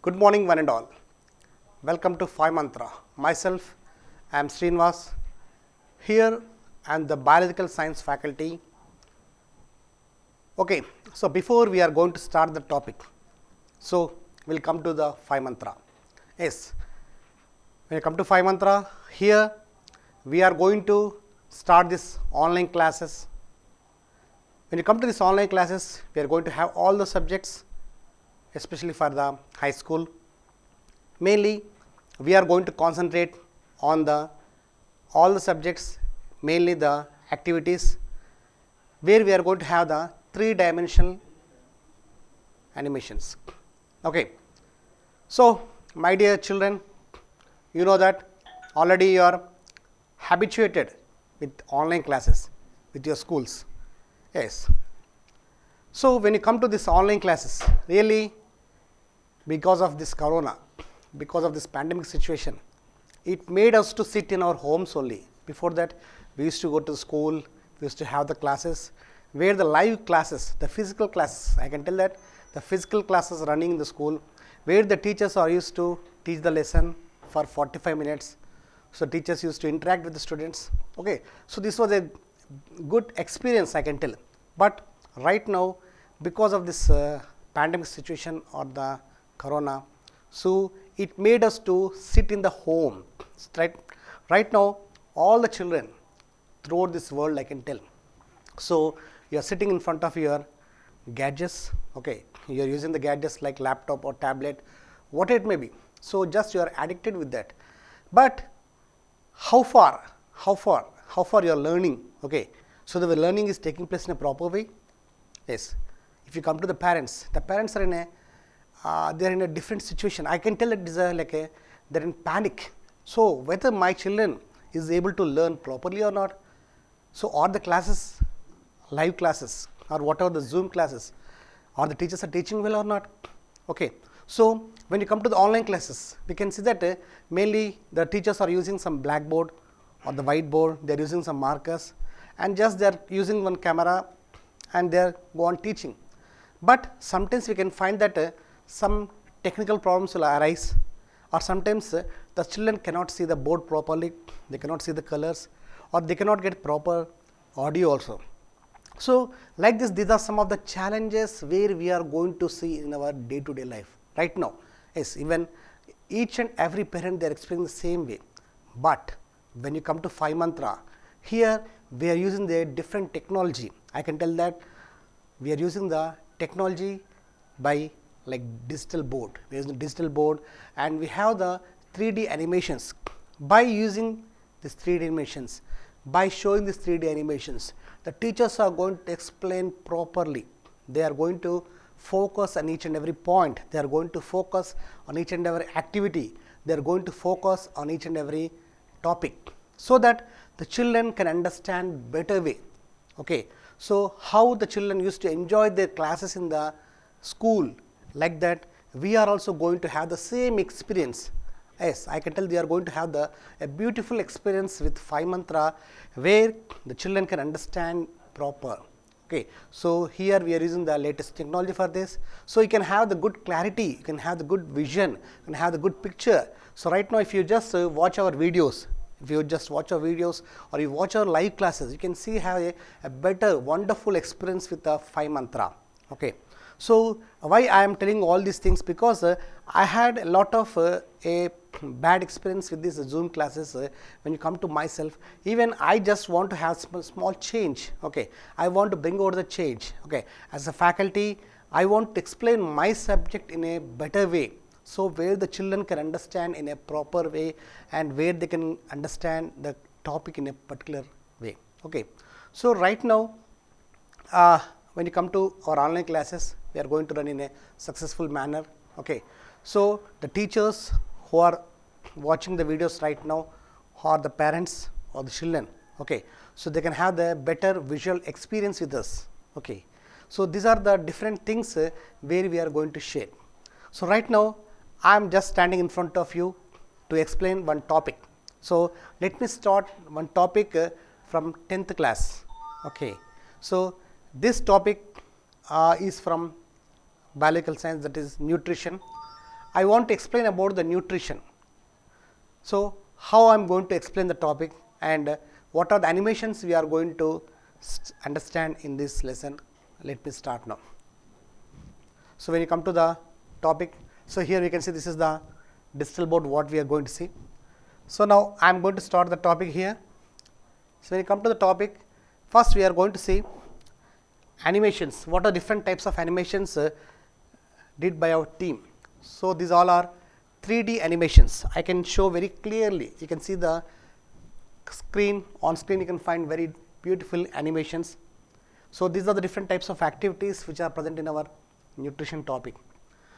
Good morning, one and all. Welcome to Five Mantra. Myself, I am Srinivas. Here, I am the biological science faculty. Okay, so before we are going to start the topic, so we'll come to the Five Mantra. Yes, when you come to Five Mantra, here we are going to start this online classes. When you come to this online classes, we are going to have all the subjects, especially for the high school. Mainly, we are going to concentrate on all the subjects, mainly the activities, where we are going to have the three-dimensional animations. Okay. So, my dear children, you know that already you are habituated with online classes with your schools. Yes. So, when you come to this online classes, really because of this corona, because of this pandemic situation, it made us to sit in our homes only. Before that, we used to go to school, we used to have the classes, where the live classes, the physical classes, I can tell that the physical classes running in the school, where the teachers are used to teach the lesson for 45 minutes. So, teachers used to interact with the students. Okay. So, this was a good experience, I can tell. But right now, because of this pandemic situation or the corona, so it made us to sit in the home. Right now, all the children throughout this world, I can tell. So, you are sitting in front of your gadgets, okay, you are using the gadgets like laptop or tablet, what it may be. So, just you are addicted with that. But how far you are learning, okay. So, the learning is taking place in a proper way. Yes. If you come to the parents are in a they are in a different situation. I can tell it is they are in panic. So, whether my children is able to learn properly or not. So, are the classes live classes or whatever the Zoom classes, or the teachers are teaching well or not. Okay. So, when you come to the online classes, we can see that mainly the teachers are using some blackboard or the whiteboard, they are using some markers, and just they are using one camera and they are go on teaching. But sometimes we can find that some technical problems will arise, or sometimes the children cannot see the board properly, they cannot see the colors, or they cannot get proper audio also. So, like this, these are some of the challenges where we are going to see in our day to day life right now. Yes, even each and every parent, they are experiencing the same way. But when you come to Five Mantra, here we are using the different technology. I can tell that we are using the technology by like digital board. We are using the digital board, and we have the 3D animations. By using these 3D animations, by showing these 3D animations, the teachers are going to explain properly. They are going to focus on each and every point. They are going to focus on each and every activity. They are going to focus on each and every topic, so that the children can understand better way. Okay. So, how the children used to enjoy their classes in the school, like that we are also going to have the same experience. Yes, I can tell they are going to have a beautiful experience with Five Mantra, where the children can understand proper. Okay. So, here we are using the latest technology for this. So, you can have the good clarity, you can have the good vision, you can have the good picture. So, right now if you just watch our videos, if you just watch our videos or you watch our live classes, you can see have a better wonderful experience with the Five Mantra. Okay. So, why I am telling all these things, because I had a lot of a bad experience with these Zoom classes. When you come to myself, even I just want to have small change. Okay. I want to bring over the change. Okay. As a faculty, I want to explain my subject in a better way. So, where the children can understand in a proper way, and where they can understand the topic in a particular way. Okay. So, right now, when you come to our online classes, we are going to run in a successful manner. Okay. So, the teachers who are watching the videos right now, or the parents or the children, okay. So, they can have the better visual experience with us. Okay. So, these are the different things where we are going to share. So, right now I am just standing in front of you to explain one topic. So, let me start one topic from 10th class. Okay. So, this topic is from biological science, that is nutrition. I want to explain about the nutrition. So, how I am going to explain the topic and what are the animations we are going to understand in this lesson. Let me start now. So, when you come to the topic, so here we can see this is the digital board what we are going to see. So, now I am going to start the topic here. So, when you come to the topic, first we are going to see animations. What are different types of animations did by our team. So, these all are 3D animations. I can show very clearly. You can see the screen, on screen you can find very beautiful animations. So, these are the different types of activities which are present in our nutrition topic.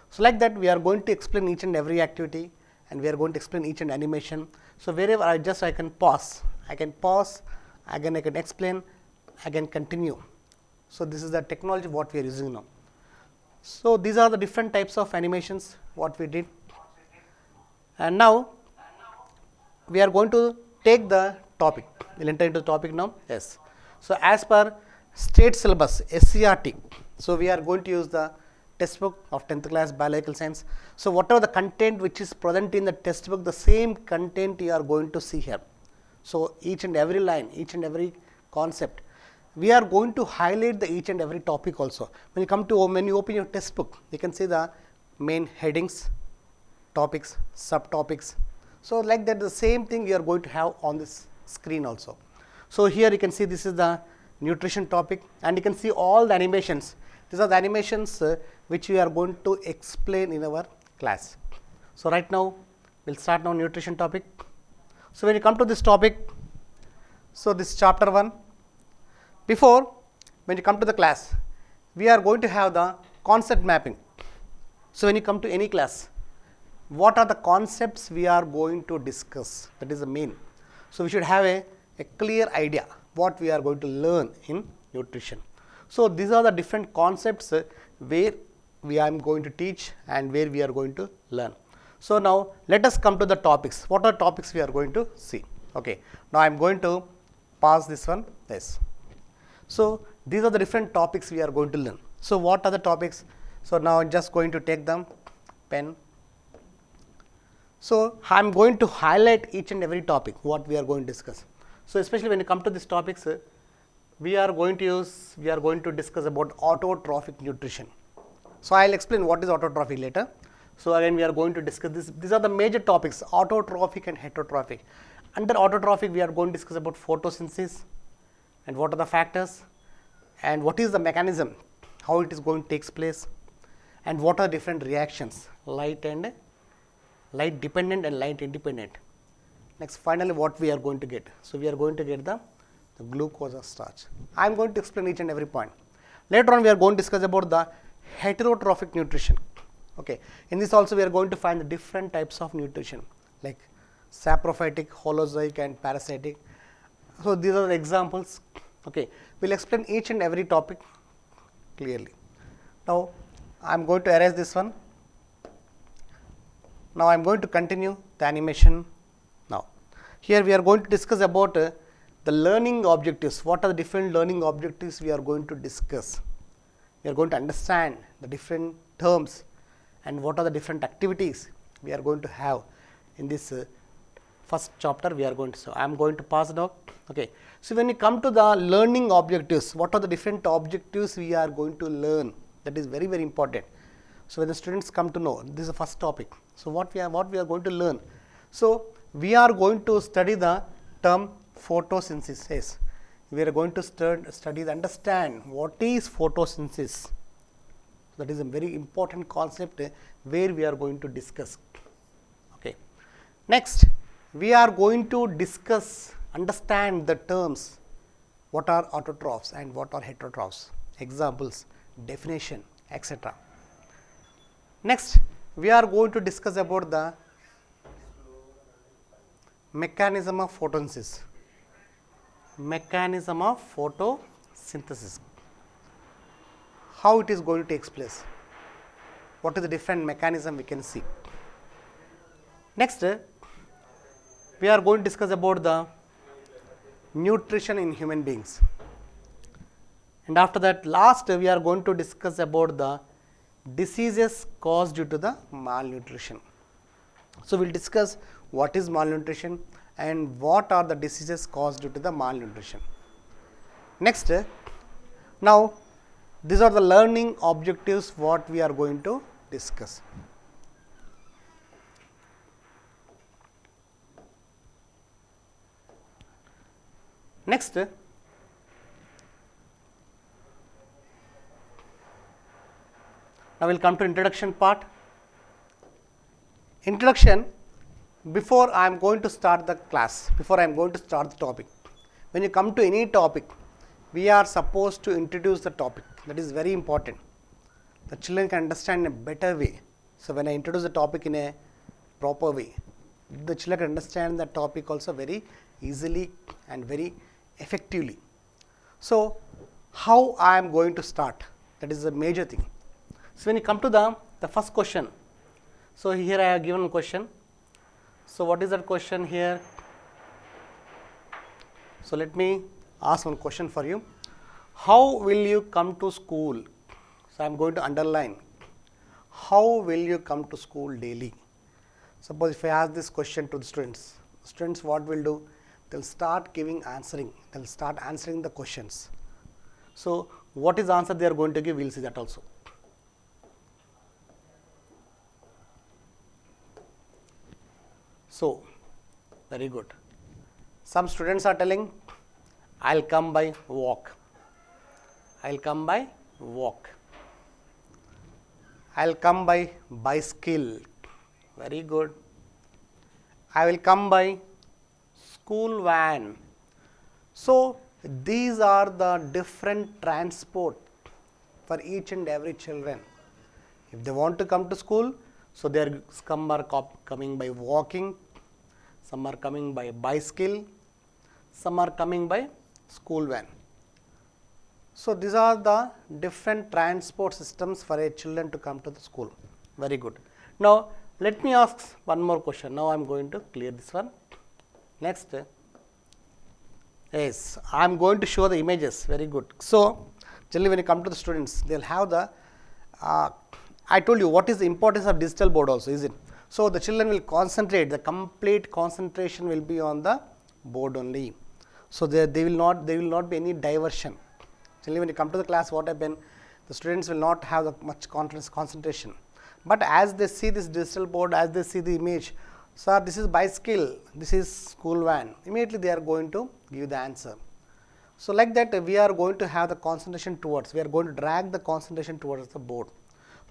So, like that we are going to explain each and every activity and we are going to explain each and animation. So, wherever I can pause, again I can explain, I can continue. So, this is the technology what we are using now. So, these are the different types of animations what we did, and now we are going to take the topic. We will enter into the topic now. Yes. So, as per state syllabus SCRT, so we are going to use the textbook of 10th class biological science. So, whatever the content which is present in the textbook, the same content you are going to see here. So, each and every line, each and every concept, we are going to highlight the each and every topic also. When you open your textbook, you can see the main headings, topics, subtopics. So, like that the same thing you are going to have on this screen also. So, here you can see this is the nutrition topic and you can see all the animations. These are the animations which we are going to explain in our class. So, right now we will start now nutrition topic. So, when you come to this topic, so this chapter 1. Before, when you come to the class, we are going to have the concept mapping. So, when you come to any class, what are the concepts we are going to discuss? That is the main. So, we should have a clear idea what we are going to learn in nutrition. So, these are the different concepts where we are going to teach and where we are going to learn. So, now let us come to the topics. What are topics we are going to see? Okay. Now, I am going to pause this one. Yes. So, these are the different topics we are going to learn. So, what are the topics? So, now I am just going to take them, pen. So, I am going to highlight each and every topic what we are going to discuss. So, especially when you come to these topics, we are going to discuss about autotrophic nutrition. So, I will explain what is autotrophic later. So, again we are going to discuss this. These are the major topics, autotrophic and heterotrophic. Under autotrophic, we are going to discuss about photosynthesis and what are the factors and what is the mechanism, how it is going to take place and what are different reactions, light dependent and light independent. Next, finally, what we are going to get. So, we are going to get the glucose or starch. I am going to explain each and every point. Later on, we are going to discuss about the heterotrophic nutrition. Okay. In this also, we are going to find the different types of nutrition like saprophytic, holozoic and parasitic. So, these are the examples. Okay. We will explain each and every topic clearly. Now, I am going to erase this one. Now, I am going to continue the animation now. Here we are going to discuss about the learning objectives. What are the different learning objectives we are going to discuss? We are going to understand the different terms and what are the different activities we are going to have in this first chapter we are going to. So, I am going to pass it out. Okay. So, when you come to the learning objectives, what are the different objectives we are going to learn? That is very, very important. So, when the students come to know, this is the first topic. So, what we are going to learn? So, we are going to study the term photosynthesis. We are going to study understand what is photosynthesis. That is a very important concept where we are going to discuss. Okay. Next, we are going to discuss, understand the terms, what are autotrophs and what are heterotrophs, examples, definition, etc. Next, we are going to discuss about the mechanism of photosynthesis. Mechanism of photosynthesis. How it is going to take place? What is the different mechanism we can see? Next, we are going to discuss about the nutrition in human beings. And after that, last we are going to discuss about the diseases caused due to the malnutrition. So, we will discuss what is malnutrition and what are the diseases caused due to the malnutrition. Next, now these are the learning objectives what we are going to discuss. Next, now we will come to introduction part. Introduction, before I am going to start the class, before I am going to start the topic, when you come to any topic, we are supposed to introduce the topic. That is very important. The children can understand in a better way. So, when I introduce the topic in a proper way, the children can understand the topic also very easily and very effectively. So, how I am going to start, that is a major thing. So, when you come to the first question, so here I have given a question. So, what is that question here? So, let me ask one question for you. How will you come to school? So, I am going to underline. How will you come to school daily? Suppose if I ask this question to the students what will do? They will start answering. They will start answering the questions. So, what is the answer they are going to give? We will see that also. So, very good. Some students are telling, I will come by walk. I will come by walk. I will come by bicycle. Very good. I will come by school van. So, these are the different transport for each and every children. If they want to come to school, so some are coming by walking, some are coming by bicycle, some are coming by school van. So, these are the different transport systems for a children to come to the school. Very good. Now, let me ask one more question. Now, I am going to clear this one. Next, yes, I am going to show the images. Very good. So, generally when you come to the students, they will have the, I told you what is the importance of digital board also, is it? So, the children will concentrate, the complete concentration will be on the board only. So, there will not be any diversion. Generally, when you come to the class, what happen? The students will not have the much concentration. But as they see this digital board, as they see the image, sir, this is bicycle, this is school van, immediately they are going to give the answer. So, like that we are going to have the concentration towards, we are going to drag the concentration towards the board.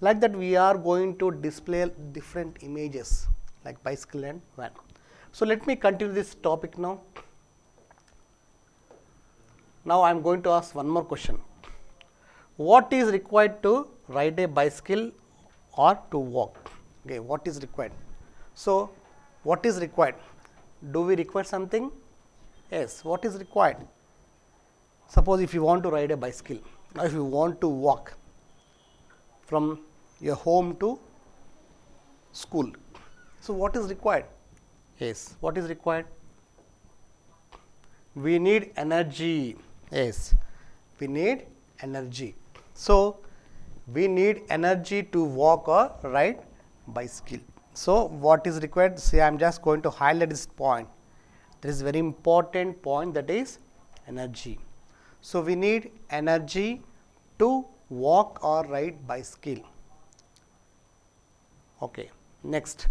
Like that we are going to display different images like bicycle and van. So, let me continue this topic now. Now, I am going to ask one more question. What is required to ride a bicycle or to walk? Okay, what is required? So, what is required? Do we require something? Yes, what is required? Suppose if you want to ride a bicycle, or if you want to walk from your home to school. So, what is required? Yes, what is required? We need energy. Yes, we need energy. So, we need energy to walk or ride bicycle. So, what is required? See, I am just going to highlight this point. There is very important point, that is energy. So, we need energy to walk or ride bicycle. Okay. Next.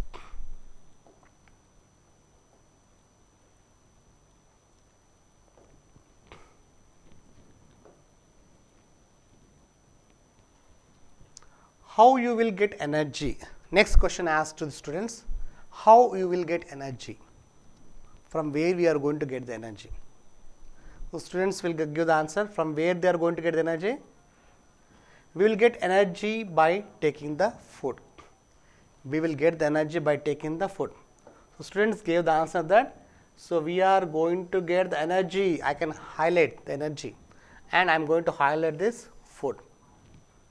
How you will get energy? Next question asked to the students, how you will get energy? From where we are going to get the energy? So, students will give the answer from where they are going to get the energy. We will get energy by taking the food. We will get the energy by taking the food. So, students gave the answer that, so we are going to get the energy, I can highlight the energy and I am going to highlight this food.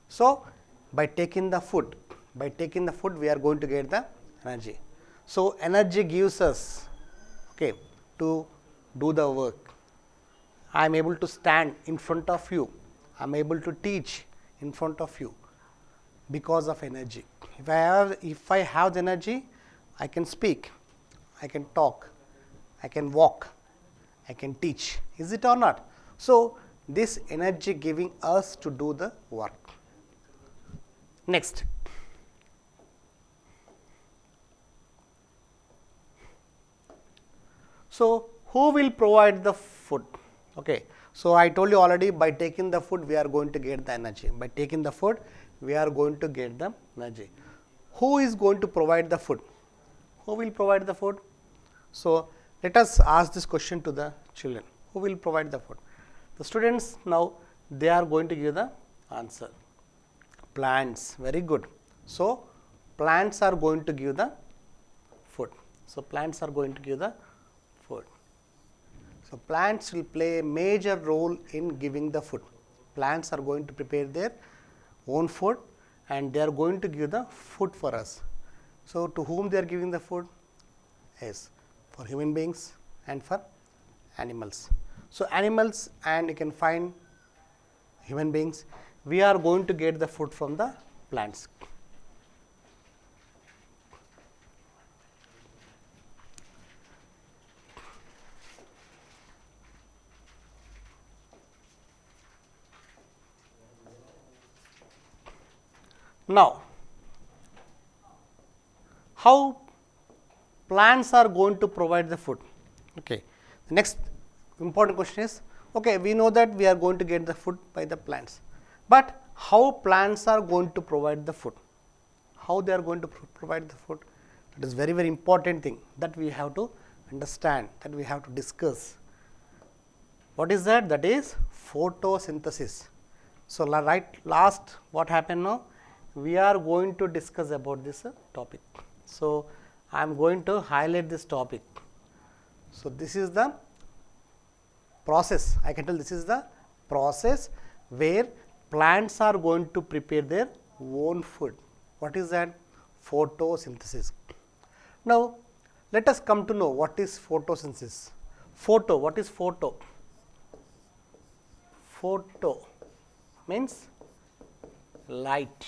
So, by taking the food we are going to get the energy. So, energy gives us, okay, to do the work. I am able to stand in front of you, I am able to teach in front of you. because of energy. If I have the energy, I can speak, I can talk, I can walk, I can teach. Is it or not? So, this energy giving us to do the work. Next. So, who will provide the food? Okay. So, I told you already, by taking the food we are going to get the energy. By taking the food we are going to get the energy. Who is going to provide the food? Who will provide the food? So, let us ask this question to the children. Who will provide the food? The students now they are going to give the answer. Plants. Very good. So, plants are going to give the food. So, plants are going to give the food. So, plants will play a major role in giving the food. Plants are going to prepare their own food and they are going to give the food for us. So, to whom they are giving the food? Yes, for human beings and for animals. So, animals and you can find human beings, we are going to get the food from the plants. Now, how plants are going to provide the food? Okay. The next important question is, okay, we know that we are going to get the food by the plants, but how plants are going to provide the food? How they are going to provide the food? That is very, very important thing that we have to understand, that we have to discuss. What is that? That is photosynthesis. So, last what happened now? We are going to discuss about this topic. So, I am going to highlight this topic. So, this is the process, I can tell this is the process where plants are going to prepare their own food. What is that? Photosynthesis. Now, let us come to know what is photosynthesis. Photo, what is photo? Photo means light.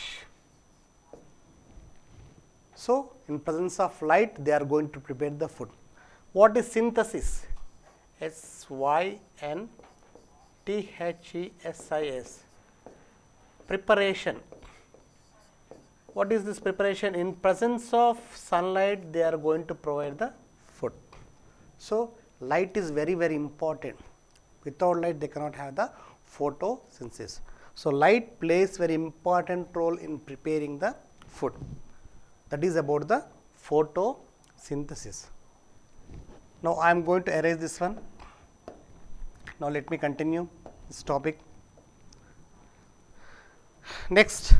So, in presence of light they are going to prepare the food. What is synthesis? SYNTHESIS. Preparation. What is this preparation? In presence of sunlight they are going to provide the food. So, light is very, very important. Without light they cannot have the photosynthesis. So, light plays very important role in preparing the food. That is about the photosynthesis. Now, I am going to erase this one. Now, let me continue this topic. Next,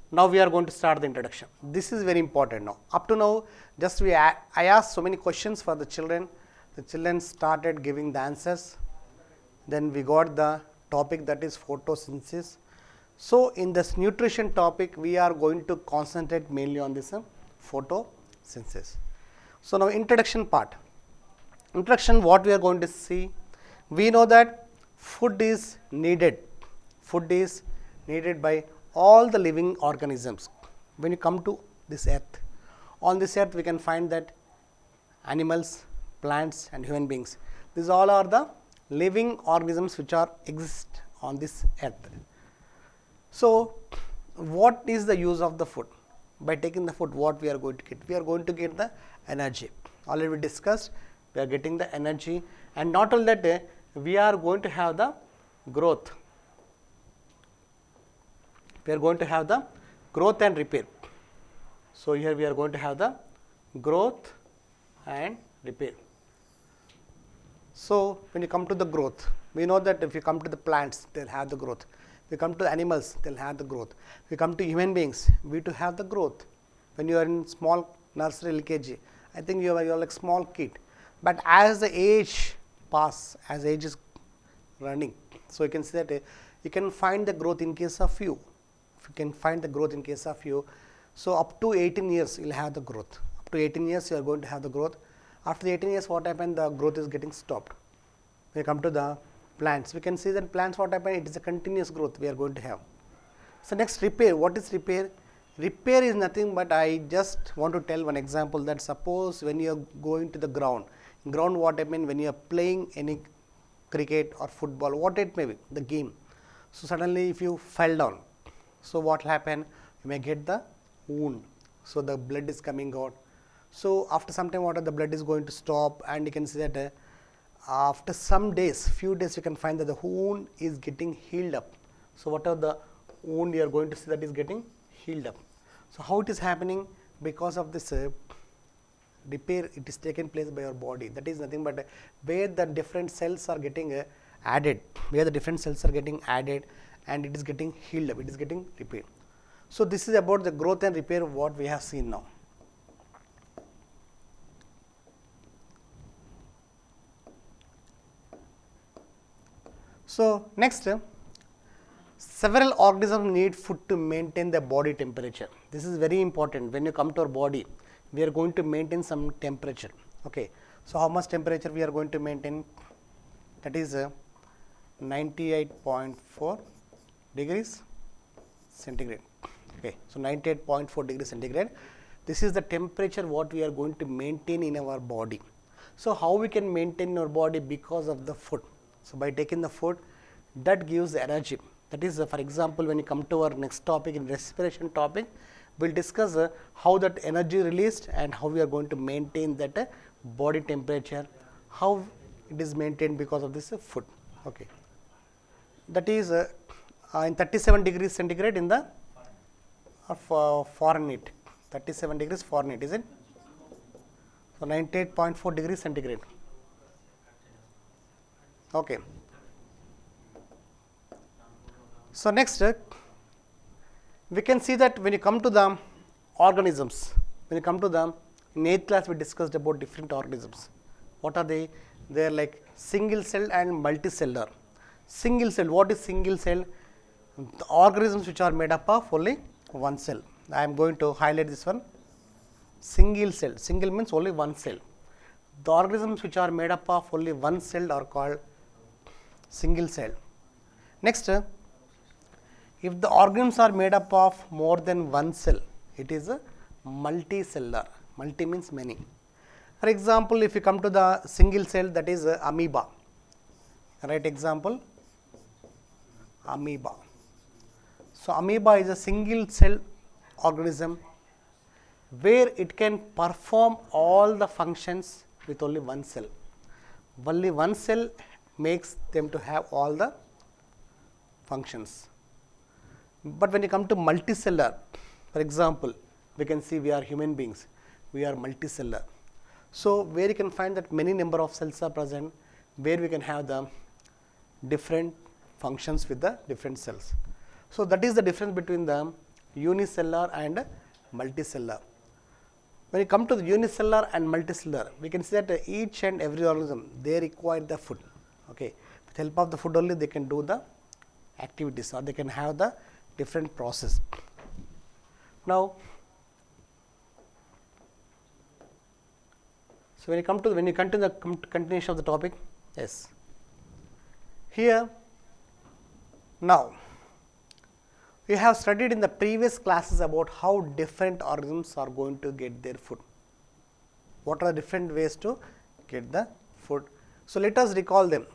now we are going to start the introduction. This is very important now. Up to now, just I asked so many questions for the children. The children started giving the answers. Then we got the topic, that is photosynthesis. So, in this nutrition topic, we are going to concentrate mainly on this photosynthesis. So, now introduction part. Introduction, what we are going to see? We know that food is needed. Food is needed by all the living organisms. When you come to this earth, on this earth we can find that animals, plants and human beings. These all are the living organisms which are exist on this earth. So, what is the use of the food? By taking the food, what we are going to get? We are going to get the energy. Already we discussed, we are getting the energy, and not only that, we are going to have the growth. We are going to have the growth and repair. So, here we are going to have the growth and repair. So, when you come to the growth, we know that if you come to the plants, they will have the growth. If you come to the animals, they will have the growth. If you come to human beings, we to have the growth. When you are in small nursery LKG, I think you are like small kid. But as the age pass, as age is running, so you can see that you can find the growth in case of you. If you can find the growth in case of you, so up to 18 years you will have the growth. Up to 18 years you are going to have the growth. After the 18 years, what happened? The growth is getting stopped. When you come to the plants, we can see that plants, what happened? It is a continuous growth we are going to have. So next, repair. What is repair? Repair is nothing but, I just want to tell one example, that suppose when you are going to the ground, what I mean, when you are playing any cricket or football, what it may be, the game. So suddenly if you fell down, so what will happen? You may get the wound. So the blood is coming out. So after some time, the blood is going to stop, and you can see that after some days, few days, you can find that the wound is getting healed up. So whatever the wound you are going to see, that is getting healed up. So how it is happening? Because of this repair, it is taken place by your body. That is nothing but where the different cells are getting added, and it is getting healed up, it is getting repaired. So this is about the growth and repair what we have seen now. So next, several organisms need food to maintain the body temperature. This is very important. When you come to our body, we are going to maintain some temperature. Okay. So how much temperature we are going to maintain? That is 98.4 degrees centigrade. Okay. So 98.4 degrees centigrade. This is the temperature what we are going to maintain in our body. So how we can maintain our body? Because of the food. So by taking the food, that gives the energy. That is, for example, when you come to our next topic, in respiration topic, we will discuss how that energy released and how we are going to maintain that body temperature, how it is maintained because of this food. Okay. That is in 37 degrees centigrade in the Fahrenheit, 37 degrees Fahrenheit, is it? So 98.4 degrees centigrade. Okay. So next, we can see that when you come to the organisms, in 8th class we discussed about different organisms. What are they? They are like single cell and multicellular. Single cell, what is single cell? The organisms which are made up of only one cell. I am going to highlight this one. Single cell, single means only one cell. The organisms which are made up of only one cell are called single cell. Next, if the organisms are made up of more than one cell, it is a multicellular. Multi means many. For example, if you come to the single cell, that is amoeba. Right example, amoeba. So amoeba is a single cell organism where it can perform all the functions with only one cell. Only one cell makes them to have all the functions. But when you come to multicellular, for example, we can see we are human beings, we are multicellular. So where you can find that many number of cells are present, where we can have the different functions with the different cells. So that is the difference between the unicellular and multicellular. When you come to the unicellular and multicellular, we can see that each and every organism, they require the food. Okay. With help of the food only they can do the activities, or they can have the different process. Now, so when you continue the continuation of the topic, yes. Here, now, we have studied in the previous classes about how different organisms are going to get their food. What are the different ways to get the food? So let us recall them.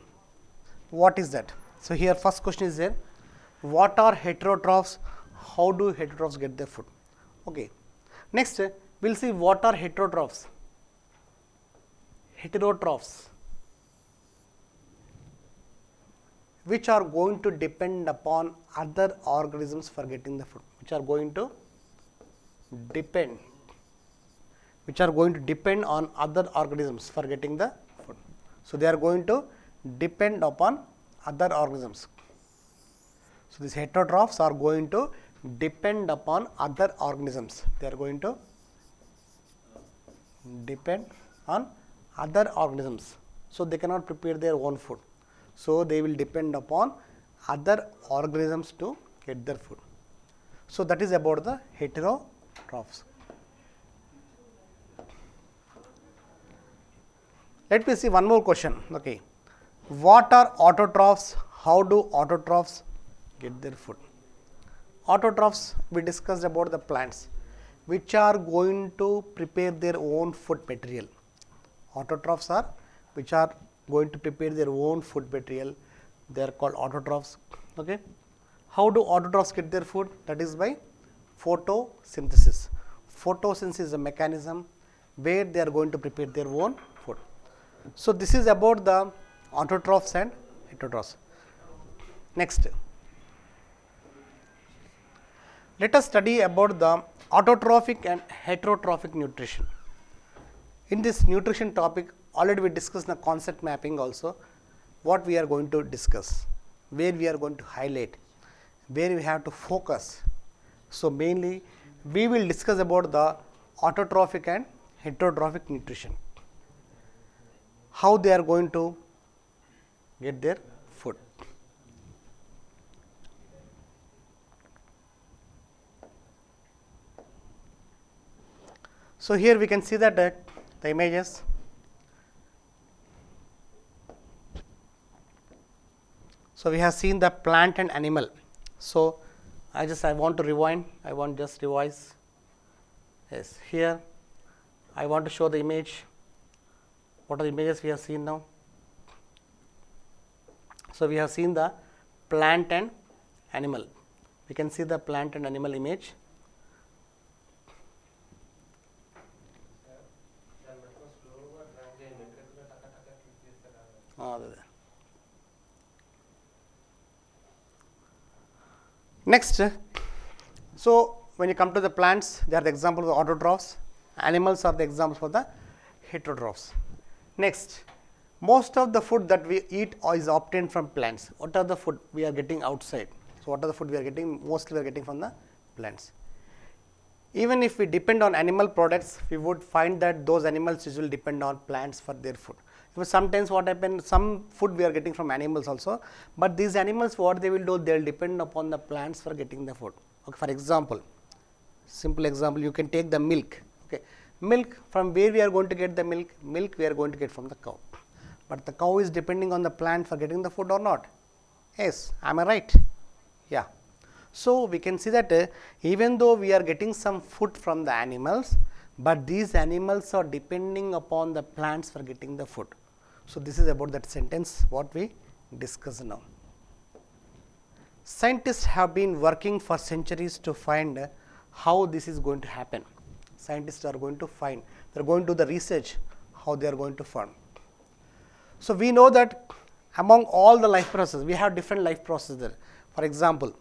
What is that? So here first question is there. What are heterotrophs? How do heterotrophs get their food? Okay. Next, we will see what are heterotrophs. Heterotrophs, which are going to depend upon other organisms for getting the food, which are going to depend on other organisms for getting the food. So they are going to depend upon other organisms. So these heterotrophs are going to depend upon other organisms. They are going to depend on other organisms. So they cannot prepare their own food. So they will depend upon other organisms to get their food. So that is about the heterotrophs. Let me see one more question. Okay. What are autotrophs? How do autotrophs get their food? Autotrophs, we discussed about the plants which are going to prepare their own food material. Autotrophs are which are going to prepare their own food material. They are called autotrophs. Okay. How do autotrophs get their food? That is by photosynthesis. Photosynthesis is a mechanism where they are going to prepare their own food. So, this is about the autotrophs and heterotrophs. Next, let us study about the autotrophic and heterotrophic nutrition. In this nutrition topic, already we discussed the concept mapping also, what we are going to discuss, where we are going to highlight, where we have to focus. So, mainly we will discuss about the autotrophic and heterotrophic nutrition, how they are going to get their food. So, here we can see that the images. So, we have seen the plant and animal. So, I want to rewind, I want just revise. Yes, here I want to show the image. What are the images we have seen now? So, we have seen the plant and animal. We can see the plant and animal image. Next, so when you come to the plants, they are the examples of autotrophs, animals are the examples for the heterotrophs. Next, most of the food that we eat is obtained from plants. What are the food we are getting outside? So, what are the food we are getting? Mostly we are getting from the plants. Even if we depend on animal products, we would find that those animals usually depend on plants for their food. Because sometimes what happens, some food we are getting from animals also, but these animals what they will do, they will depend upon the plants for getting the food. Okay, for example, simple example, you can take the milk. Okay, milk, from where we are going to get the milk? Milk we are going to get from the cow, but the cow is depending on the plant for getting the food or not? Yes, am I right? Yeah. So, we can see that even though we are getting some food from the animals, but these animals are depending upon the plants for getting the food. So, this is about that sentence what we discuss now. Scientists have been working for centuries to find how this is going to happen. Scientists are going to find, they are going to do the research how they are going to find. So, we know that among all the life processes, we have different life processes there. For example,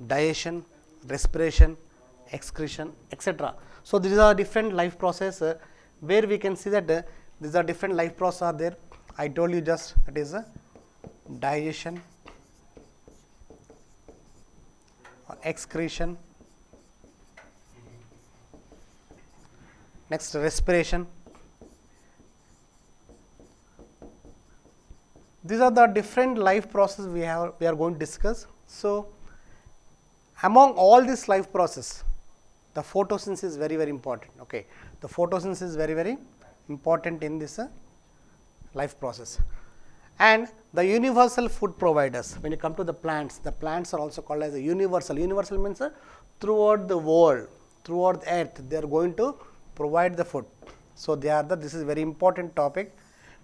digestion, respiration, excretion, etc. So, these are different life processes where we can see that these are different life processes are there. I told you just that is digestion, excretion, next respiration. These are the different life processes we are going to discuss. So, among all this life process, the photosynthesis is very important. Okay, the photosynthesis is very important in this life process. And the universal food providers, when you come to the plants are also called as a universal. Universal means throughout the world, throughout the earth, they are going to provide the food. So, they are this is very important topic.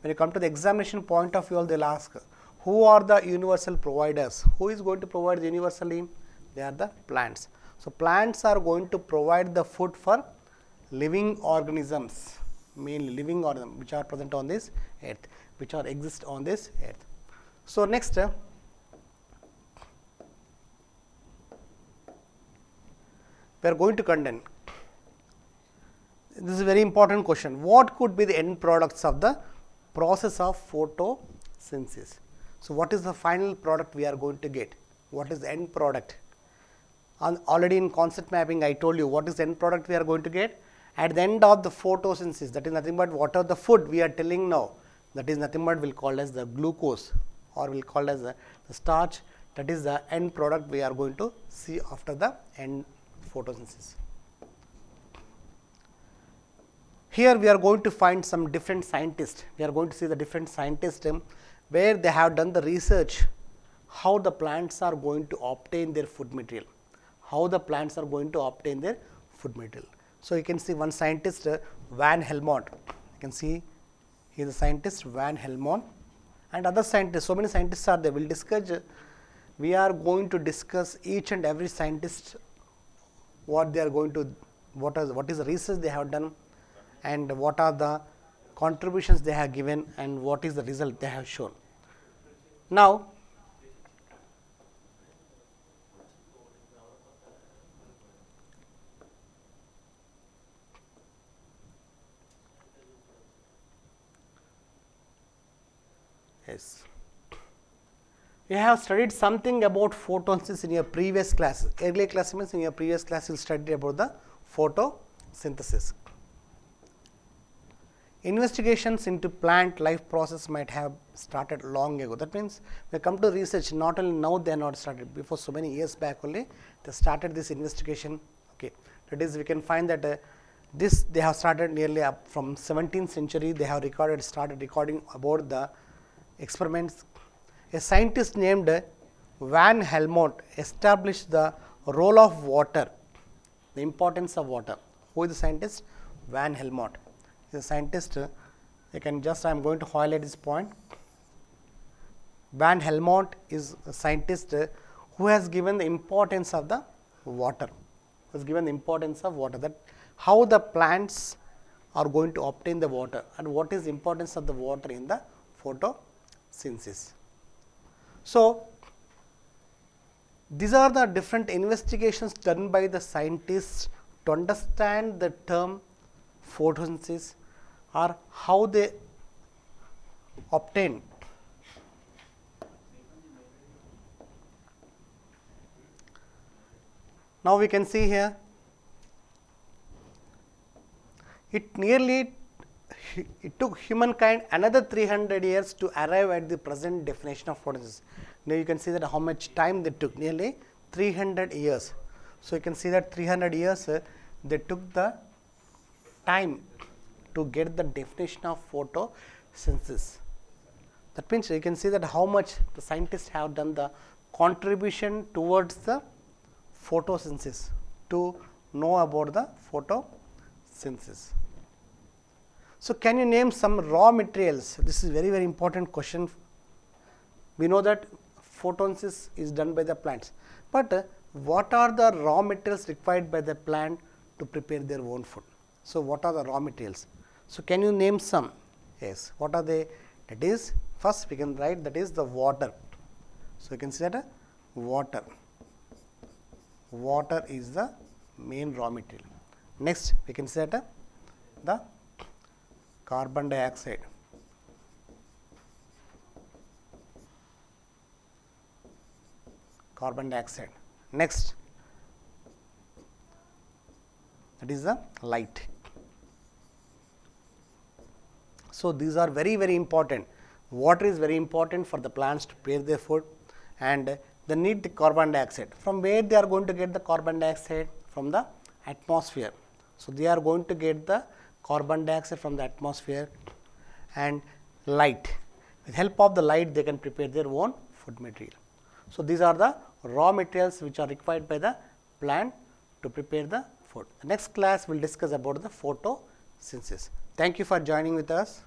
When you come to the examination point of view, they will ask who are the universal providers, who is going to provide universally? They are the plants. So, plants are going to provide the food for living organisms, mainly living organisms which are present on this earth, which are exist on this earth. So, next we are going to contain. This is a very important question. What could be the end products of the process of photosynthesis? So, what is the final product we are going to get? What is the end product? Already in concept mapping, I told you what is the end product we are going to get. At the end of the photosynthesis, that is nothing but what are the food we are telling now, that is nothing but we will call as the glucose, or we will call as the starch. That is the end product we are going to see after the end photosynthesis. Here we are going to find some different scientists. We are going to see the different scientists where they have done the research how the plants are going to obtain their food material. How the plants are going to obtain their food material. So, you can see one scientist Van Helmont, you can see he is a scientist Van Helmont and other scientists, so many scientists are there. We will discuss, we are going to discuss each and every scientist, what they are going to, what is the research they have done and what are the contributions they have given and what is the result they have shown. Now, yes, you have studied something about photosynthesis in your previous class. Earlier class means in your previous class you studied about the photosynthesis. Investigations into plant life process might have started long ago. That means, when come to research, not only now they are not started, before so many years back only they started this investigation. Okay. That is, we can find that this they have started nearly up from 17th century, they have started recording about the experiments. A scientist named Van Helmont established the role of water, the importance of water. Who is the scientist? Van Helmont. The scientist, you can just, I am going to highlight this point. Van Helmont is a scientist who has given the importance of the water, has given the importance of water, that how the plants are going to obtain the water and what is the importance of the water in the photosynthesis. So, these are the different investigations done by the scientists to understand the term photosynthesis or how they obtain. Now, we can see here it took humankind another 300 years to arrive at the present definition of photosynthesis. Now, you can see that how much time they took, nearly 300 years. So, you can see that 300 years they took the time to get the definition of photosynthesis. That means, you can see that how much the scientists have done the contribution towards the photosynthesis, to know about the photosynthesis. So, can you name some raw materials? This is very important question. We know that photosynthesis is done by the plants, but what are the raw materials required by the plant to prepare their own food? So, what are the raw materials? So, can you name some? Yes, what are they? That is, first we can write, that is the water. So, you can see that water. Water is the main raw material. Next, we can say that the carbon dioxide. Carbon dioxide. Next, that is the light. So, these are very important. Water is very important for the plants to prepare their food, and they need the carbon dioxide. From where they are going to get the carbon dioxide? From the atmosphere. So, they are going to get the carbon dioxide from the atmosphere, and light. With help of the light, they can prepare their own food material. So, these are the raw materials which are required by the plant to prepare the food. The next class will discuss about the photosynthesis. Thank you for joining with us.